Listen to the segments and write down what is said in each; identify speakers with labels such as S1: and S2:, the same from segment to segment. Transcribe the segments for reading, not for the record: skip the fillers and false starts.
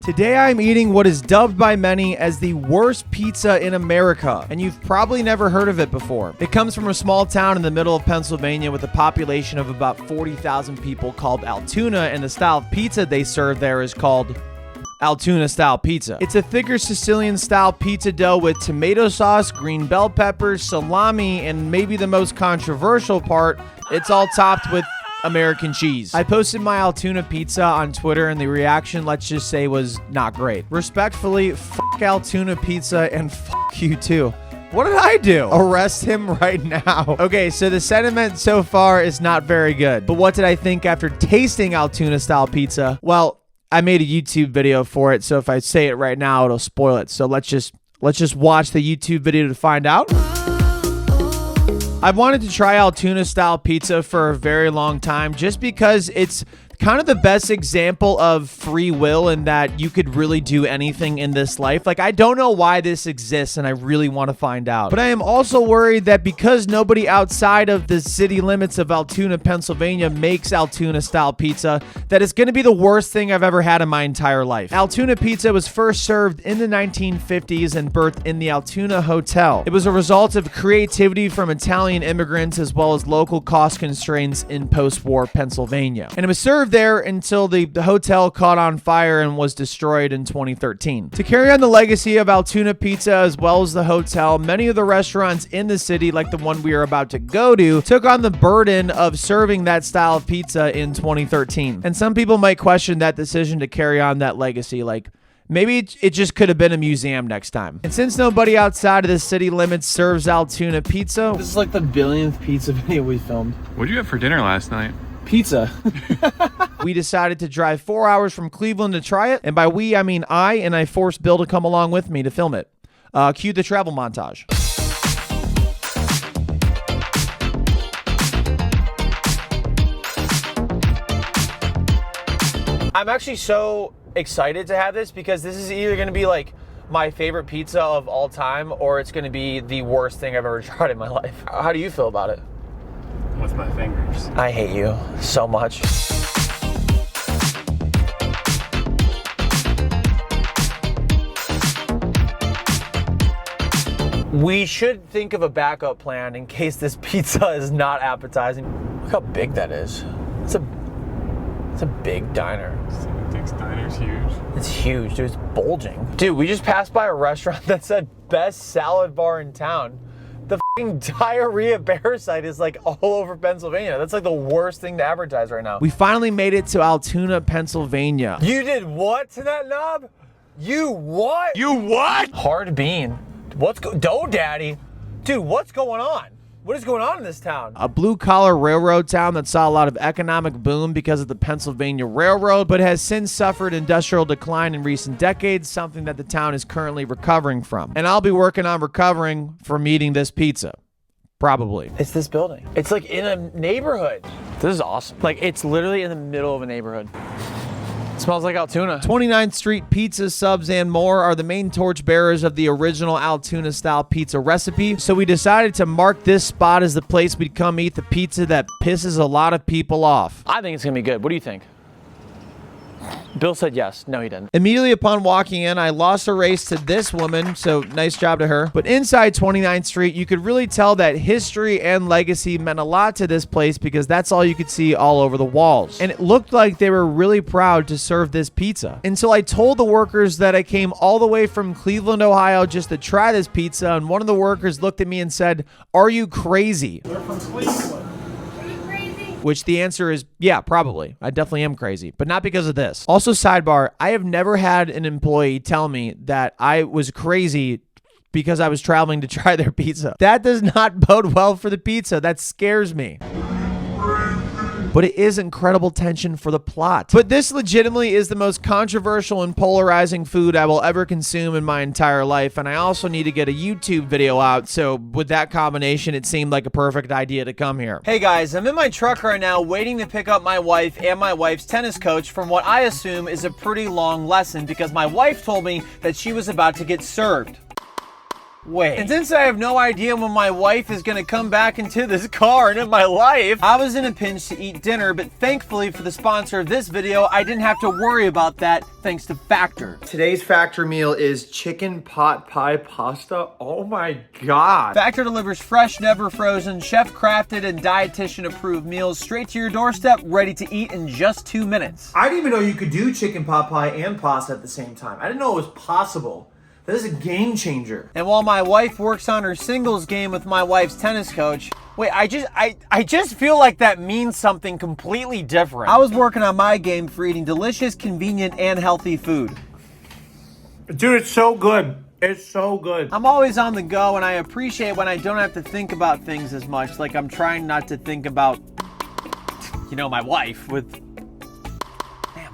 S1: Today I'm eating what is dubbed by many as the worst pizza in America, and you've probably never heard of it before. It comes from a small town in the middle of Pennsylvania with a population of about 40,000 people called Altoona, and the style of pizza they serve there is called Altoona-style pizza. It's a thicker Sicilian-style pizza dough with tomato sauce, green bell peppers, salami, and maybe the most controversial part, it's all topped with American cheese. I posted my Altoona pizza on Twitter and the reaction, let's just say, was not great. Respectfully, fuck Altoona pizza and fuck you too. What did I do? Arrest him right now. Okay, so the sentiment so far is not very good. But what did I think after tasting Altoona style pizza? Well, I made a YouTube video for it, so if I say it right now, it'll spoil it. So let's just watch the YouTube video to find out. I've wanted to try Altoona style pizza for a very long time just because it's kind of the best example of free will in that you could really do anything in this life. Like, I don't know why this exists and I really want to find out. But I am also worried that because nobody outside of the city limits of Altoona, Pennsylvania makes Altoona style pizza, that it's going to be the worst thing I've ever had in my entire life. Altoona pizza was first served in the 1950s and birthed in the Altoona Hotel. It was a result of creativity from Italian immigrants as well as local cost constraints in post-war Pennsylvania. And it was served there until the hotel caught on fire and was destroyed in 2013. To carry on the legacy of Altoona pizza as well as the hotel, many of the restaurants in the city, like the one we are about to go to, took on the burden of serving that style of pizza in 2013. And some people might question that decision to carry on that legacy, like, maybe it just could have been a museum next time. And since nobody outside of the city limits serves Altoona pizza, this is like the billionth pizza video we filmed.
S2: What did you have for dinner last night?
S1: Pizza. We decided to drive 4 hours from Cleveland to try it. And by we, I mean I forced Bill to come along with me to film it. Cue the travel montage. I'm actually so excited to have this because this is either going to be like my favorite pizza of all time or it's going to be the worst thing I've ever tried in my life. How do you feel about it?
S2: With my fingers.
S1: I hate you so much. We should think of a backup plan in case this pizza is not appetizing. Look how big that is. It's a big diner.
S2: Dick's Diner's huge.
S1: It's huge, dude. It's bulging. Dude, we just passed by a restaurant that said best salad bar in town. The f***ing diarrhea bear site is like all over Pennsylvania. That's like the worst thing to advertise right now. We finally made it to Altoona, Pennsylvania. You did what to that knob? You what?
S2: You what?
S1: Hard bean. Dough daddy? Dude, what's going on? What is going on in this town? A blue-collar railroad town that saw a lot of economic boom because of the Pennsylvania Railroad, but has since suffered industrial decline in recent decades, something that the town is currently recovering from. And I'll be working on recovering from eating this pizza. Probably. It's this building. It's like in a neighborhood. This is awesome. Like, it's literally in the middle of a neighborhood. Smells like Altoona. 29th Street Pizza, Subs, and more are the main torchbearers of the original Altoona-style pizza recipe, so we decided to mark this spot as the place we'd come eat the pizza that pisses a lot of people off. I think it's gonna be good. What do you think? Bill said yes. No, he didn't. Immediately upon walking in, I lost a race to this woman, so nice job to her. But inside 29th Street, you could really tell that history and legacy meant a lot to this place because that's all you could see all over the walls. And it looked like they were really proud to serve this pizza. Until I told the workers that I came all the way from Cleveland, Ohio just to try this pizza, and one of the workers looked at me and said, "Are you crazy?"
S2: We're from Cleveland.
S1: Which the answer is, yeah, probably. I definitely am crazy, but not because of this. Also, sidebar, I have never had an employee tell me that I was crazy because I was traveling to try their pizza. That does not bode well for the pizza. That scares me. But it is incredible tension for the plot. But this legitimately is the most controversial and polarizing food I will ever consume in my entire life, and I also need to get a YouTube video out, so with that combination, it seemed like a perfect idea to come here. Hey guys, I'm in my truck right now waiting to pick up my wife and my wife's tennis coach from what I assume is a pretty long lesson because my wife told me that she was about to get served. Wait. And since I have no idea when my wife is gonna come back into this car and in my life, I was in a pinch to eat dinner, but thankfully for the sponsor of this video, I didn't have to worry about that thanks to Factor. Today's Factor meal is chicken pot pie pasta. Oh my God. Factor delivers fresh, never frozen, chef-crafted and dietitian-approved meals straight to your doorstep, ready to eat in just 2 minutes. I didn't even know you could do chicken pot pie and pasta at the same time. I didn't know it was possible. This is a game changer. And while my wife works on her singles game with my wife's tennis coach, wait, I just feel like that means something completely different. I was working on my game for eating delicious, convenient, and healthy food.
S3: Dude, it's so good. It's so good.
S1: I'm always on the go, and I appreciate when I don't have to think about things as much. Like I'm trying not to think about, you know, my wife with...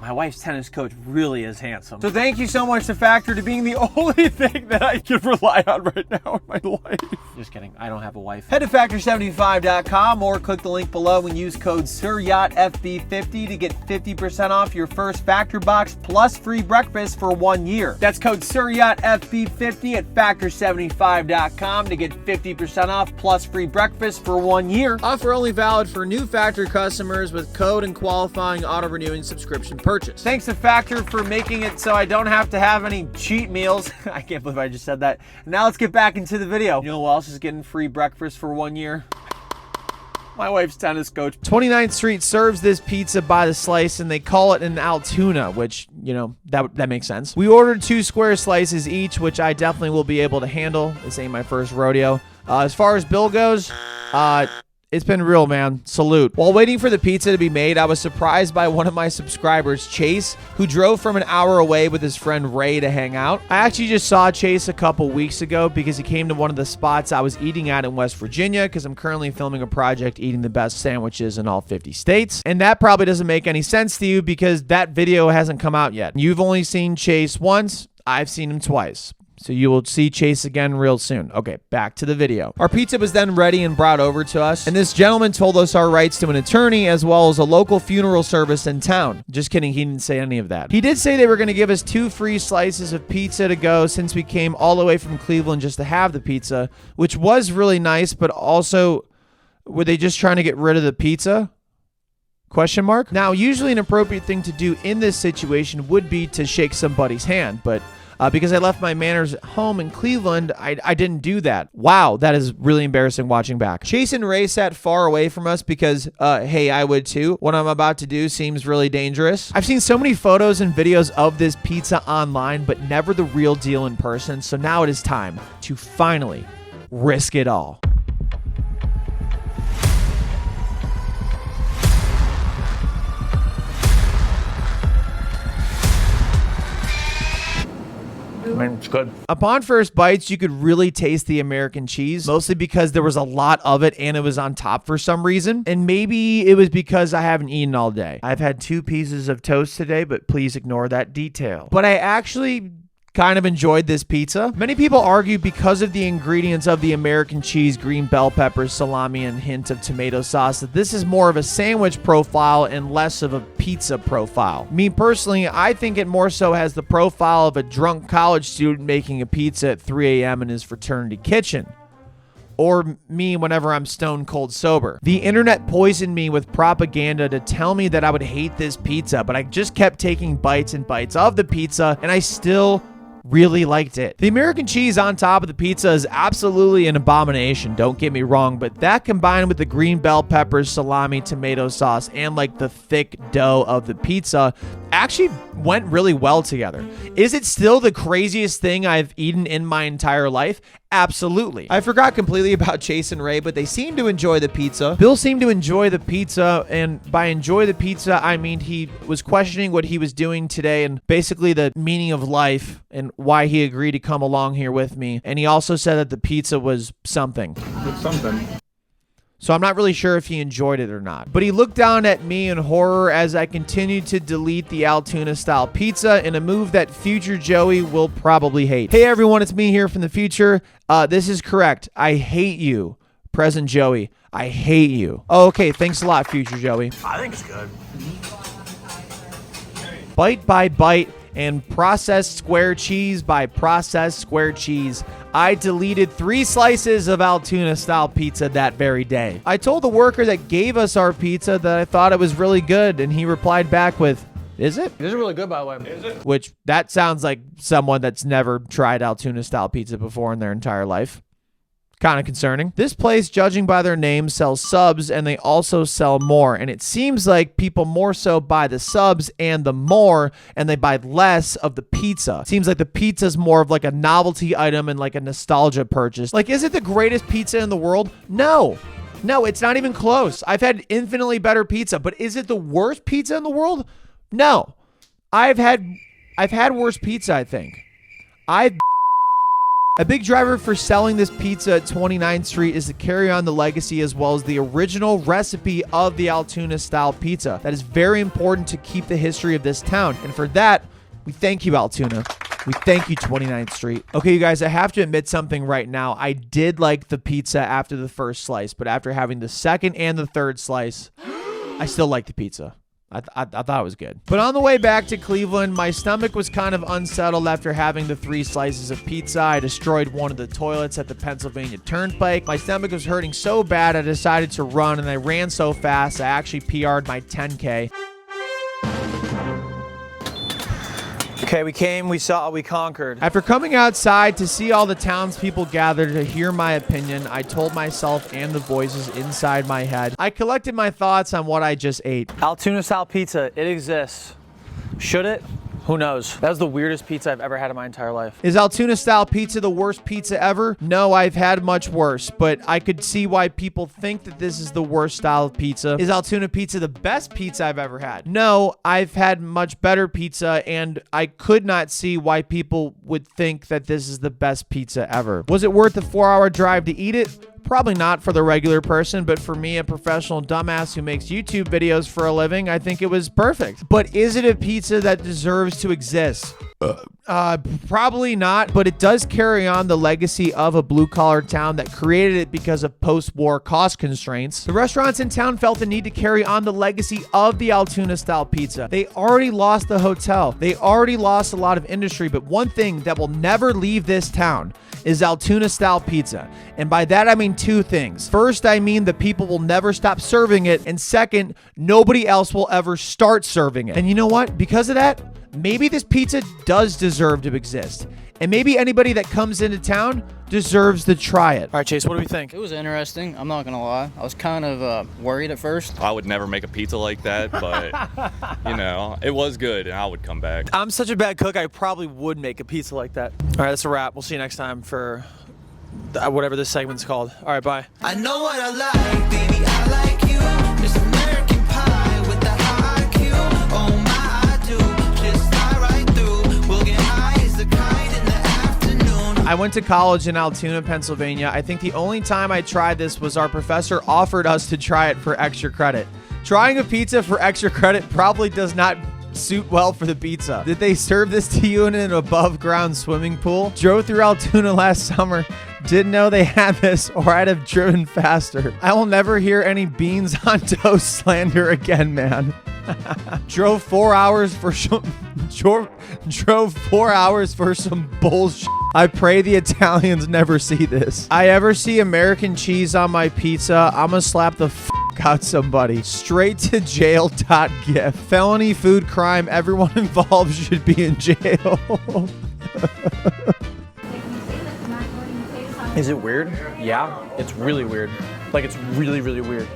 S1: My wife's tennis coach really is handsome. So thank you so much to Factor to being the only thing that I can rely on right now in my life. Just kidding, I don't have a wife. Head to factor75.com or click the link below and use code SIRYACHFB50 to get 50% off your first Factor box plus free breakfast for 1 year. That's code SIRYACHFB50 at factor75.com to get 50% off plus free breakfast for 1 year. Offer only valid for new Factor customers with code and qualifying auto-renewing subscription purchase. Thanks to Factor for making it so I don't have to have any cheat meals. I can't believe I just said that. Now let's get back into the video. You know who else is getting free breakfast for 1 year? My wife's tennis coach. 29th Street serves this pizza by the slice, and they call it an Altoona, which, you know, that makes sense. We ordered 2 square slices each, which I definitely will be able to handle. This ain't my first rodeo. As far as bill goes, it's been real, man. Salute. While waiting for the pizza to be made, I was surprised by one of my subscribers, Chase, who drove from an hour away with his friend Ray to hang out. I actually just saw Chase a couple weeks ago because he came to one of the spots I was eating at in West Virginia because I'm currently filming a project eating the best sandwiches in all 50 states. And that probably doesn't make any sense to you because that video hasn't come out yet. You've only seen Chase once. I've seen him twice. So you will see Chase again real soon. Okay, back to the video. Our pizza was then ready and brought over to us, and this gentleman told us our rights to an attorney as well as a local funeral service in town. Just kidding, he didn't say any of that. He did say they were going to give us 2 free slices of pizza to go since we came all the way from Cleveland just to have the pizza, which was really nice, but also, were they just trying to get rid of the pizza? Question mark? Now, usually an appropriate thing to do in this situation would be to shake somebody's hand, but because I left my manners at home in Cleveland, I didn't do that. Wow, that is really embarrassing watching back. Chase and Ray sat far away from us because, hey, I would too. What I'm about to do seems really dangerous. I've seen so many photos and videos of this pizza online, but never the real deal in person. So now it is time to finally risk it all.
S3: Man, it's good.
S1: Upon first bites, you could really taste the American cheese, mostly because there was a lot of it and it was on top for some reason. And maybe it was because I haven't eaten all day. I've had 2 pieces of toast today, but please ignore that detail. But I actually kind of enjoyed this pizza. Many people argue because of the ingredients of the American cheese, green bell peppers, salami, and hint of tomato sauce that this is more of a sandwich profile and less of a pizza profile. Me personally, I think it more so has the profile of a drunk college student making a pizza at 3 a.m. in his fraternity kitchen. Or me whenever I'm stone cold sober. The internet poisoned me with propaganda to tell me that I would hate this pizza, but I just kept taking bites and bites of the pizza, and I still really liked it. The American cheese on top of the pizza is absolutely an abomination, don't get me wrong, but that combined with the green bell peppers, salami, tomato sauce, and like the thick dough of the pizza actually went really well together. Is it still the craziest thing I've eaten in my entire life? Absolutely. I forgot completely about Chase and Ray, but they seem to enjoy the pizza. Bill seemed to enjoy the pizza, and by enjoy the pizza, I mean he was questioning what he was doing today and basically the meaning of life and why he agreed to come along here with me. And he also said that the pizza was something.
S3: It's something.
S1: So I'm not really sure if he enjoyed it or not. But he looked down at me in horror as I continued to delete the Altoona-style pizza in a move that future Joey will probably hate. Hey everyone, it's me here from the future. This is correct. I hate you. Present Joey, I hate you. Oh, okay, thanks a lot, future Joey.
S3: I think it's good.
S1: Bite by bite, and processed square cheese by processed square cheese. I deleted 3 slices of Altoona-style pizza that very day. I told the worker that gave us our pizza that I thought it was really good, and he replied back with, "Is it?"
S4: This is really good, by the way. Is it?
S1: Which, that sounds like someone that's never tried Altoona-style pizza before in their entire life. Kind of concerning. This place, judging by their name, sells subs, and they also sell more. And it seems like people more so buy the subs and the more, and they buy less of the pizza. It seems like the pizza's more of like a novelty item and like a nostalgia purchase. Like, is it the greatest pizza in the world? No. No, it's not even close. I've had infinitely better pizza, but is it the worst pizza in the world? No. I've had worse pizza, I think. A big driver for selling this pizza at 29th Street is to carry on the legacy as well as the original recipe of the Altoona-style pizza. That is very important to keep the history of this town. And for that, we thank you, Altoona. We thank you, 29th Street. Okay, you guys, I have to admit something right now. I did like the pizza after the first slice, but after having the second and the third slice, I still like the pizza. I thought it was good. But on the way back to Cleveland, my stomach was kind of unsettled after having the 3 slices of pizza. I destroyed one of the toilets at the Pennsylvania Turnpike. My stomach was hurting so bad I decided to run, and I ran so fast I actually PR'd my 10K. Okay, we came, we saw, we conquered. After coming outside to see all the townspeople gathered to hear my opinion, I told myself and the voices inside my head. I collected my thoughts on what I just ate.
S4: Altoona-style pizza, it exists. Should it? Who knows? That was the weirdest pizza I've ever had in my entire life.
S1: Is Altoona-style pizza the worst pizza ever? No, I've had much worse, but I could see why people think that this is the worst style of pizza. Is Altoona pizza the best pizza I've ever had? No, I've had much better pizza, and I could not see why people would think that this is the best pizza ever. Was it worth the 4-hour drive to eat it? Probably not for the regular person, but for me, a professional dumbass who makes YouTube videos for a living, I think it was perfect. But is it a pizza that deserves to exist? Probably not, but it does carry on the legacy of a blue-collar town that created it because of post-war cost constraints. The restaurants in town felt the need to carry on the legacy of the Altoona-style pizza. They already lost the hotel. They already lost a lot of industry, but one thing that will never leave this town is Altoona-style pizza. And by that, I mean 2 things. First, I mean the people will never stop serving it. And second, nobody else will ever start serving it. And you know what? Because of that, maybe this pizza does deserve to exist. And maybe anybody that comes into town deserves to try it. All right, Chase, what do we think?
S5: It was interesting. I'm not gonna lie. I was kind of worried at first.
S6: I would never make a pizza like that, but you know, it was good and I would come back.
S1: I'm such a bad cook, I probably would make a pizza like that. All right, that's a wrap. We'll see you next time for whatever this segment's called. All right, bye.
S7: I know what I like, baby, I like you. It's American pie with the high Q. Oh my, I do. Just fly right through. We'll get high as a kite in the afternoon.
S1: I went to college in Altoona, Pennsylvania. I think the only time I tried this was our professor offered us to try it for extra credit. Trying a pizza for extra credit probably does not suit well for the pizza. Did they serve this to you in an above ground swimming pool? Drove through Altoona last summer. Didn't know they had this, or I'd have driven faster. I will never hear any beans on toast slander again, man. Drove 4 hours for some drove 4 hours for some bullshit. I pray the Italians never see this. I ever see American cheese on my pizza, I'm gonna slap the out somebody. Straight to jail.gif. Felony food crime. Everyone involved should be in jail.
S4: Is it weird? Yeah, it's really weird. Like, it's really, really weird.